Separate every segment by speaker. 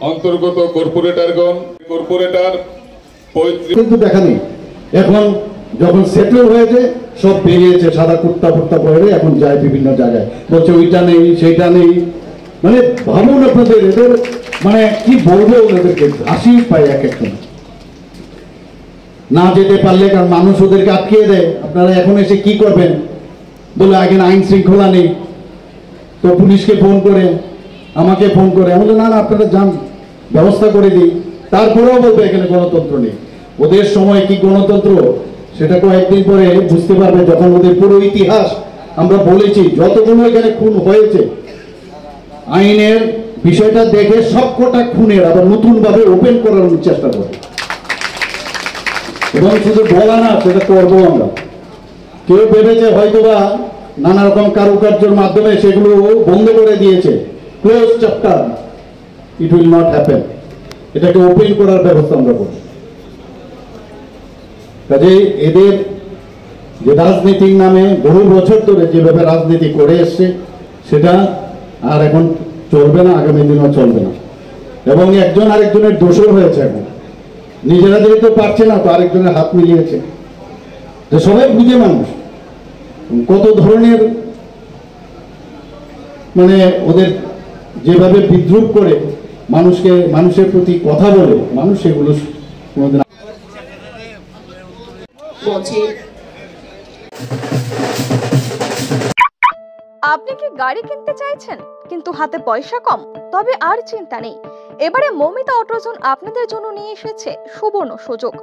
Speaker 1: অন্তর্গত কর্পোরেটর
Speaker 2: কিন্তু দেখা নেই। এখন যখন সেটেল হয়েছে সব বেরিয়েছে, সাদা কুর্তা ফুর্তা পরে এখন যায় বিভিন্ন জায়গায়, বলছে ওইটা নেই সেইটা নেই। মানে ভাবুন আপনাদের, এদের মানে কি বলবো, ওদেরকে হাসি পায় এক একজন না যেতে পারলে, কারণ মানুষ ওদেরকে আটকিয়ে দেয়। আপনারা এখন এসে কি করবেন বলে আগে আইন শৃঙ্খলা নেই, তো পুলিশকে ফোন করে আমাকে ফোন করে আমাদের না আপনারা যান, ব্যবস্থা করে দিই। তারপরেও বলবে এখানে গণতন্ত্র নেই। ওদের সময় কি গণতন্ত্র সেটা কয়েকদিন পরে বুঝতে পারবে, যখন ওদের পুরো ইতিহাস আমরা বলেছি, যতগুলো এখানে খুন হয়েছে আইনের বিষয়টা দেখে সবকটা খুনের আবার নতুন ভাবে ওপেন করার চেষ্টা করবে। এবং শুধু বলা না, সেটা করবো আমরা। কেউ ভেবেছে হয়তোবা নানা রকম কারুকার্যের মাধ্যমে সেগুলো বন্ধ করে দিয়েছে, close chapter, it will not happen. এটাকে ওপেন করার ব্যবস্থা আমরা করব। কাজেই এদের যে রাজনীতির নামে বহু বছর ধরে যেভাবে রাজনীতি করে এসছে সেটা আর এখন চলবে না, আগামী দিনও চলবে না। এবং একজন আরেকজনের দোষর হয়েছে। এখন নিজেরা যেহেতু পারছে না, তো আরেকজনের হাত মিলিয়েছে। যে সবাই বুঝে মানুষ কত ধরনের মানে ওদের যেভাবে বিদ্রুপ করে মানুষকে, মানুষের প্রতি কথা বলে, মানুষ সেগুলো কোনোদিন
Speaker 3: আপনি কি গাড়ি কিনতে চাইছেন কিন্তু হাতে পয়সা কম? তবে আর চিন্তা নেই, এবারে মৌমিতা অটোজোন আপনাদের জন্য নিয়ে এসেছে সুবর্ণ সুযোগ।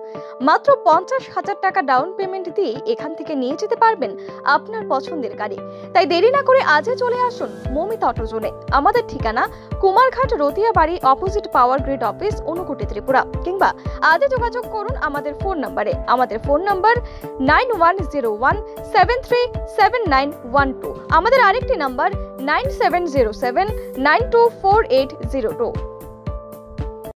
Speaker 3: মাত্র 50,000 টাকা ডাউন পেমেন্ট দিয়ে এখান থেকে নিয়ে যেতে পারবেন আপনার পছন্দের গাড়ি। তাই দেরি না করে আজই চলে আসুন মৌমিতা অটোজোনে। আমাদের ঠিকানা কুমারঘাট রতিয়া বাড়ি, opposite power grid office, Unakoti, Tripura. কিংবা আজই যোগাযোগ করুন আমাদের ফোন নম্বরে। আমাদের ফোন নম্বর 9101737912। আমাদের আরেকটি নাম্বার 9707924802।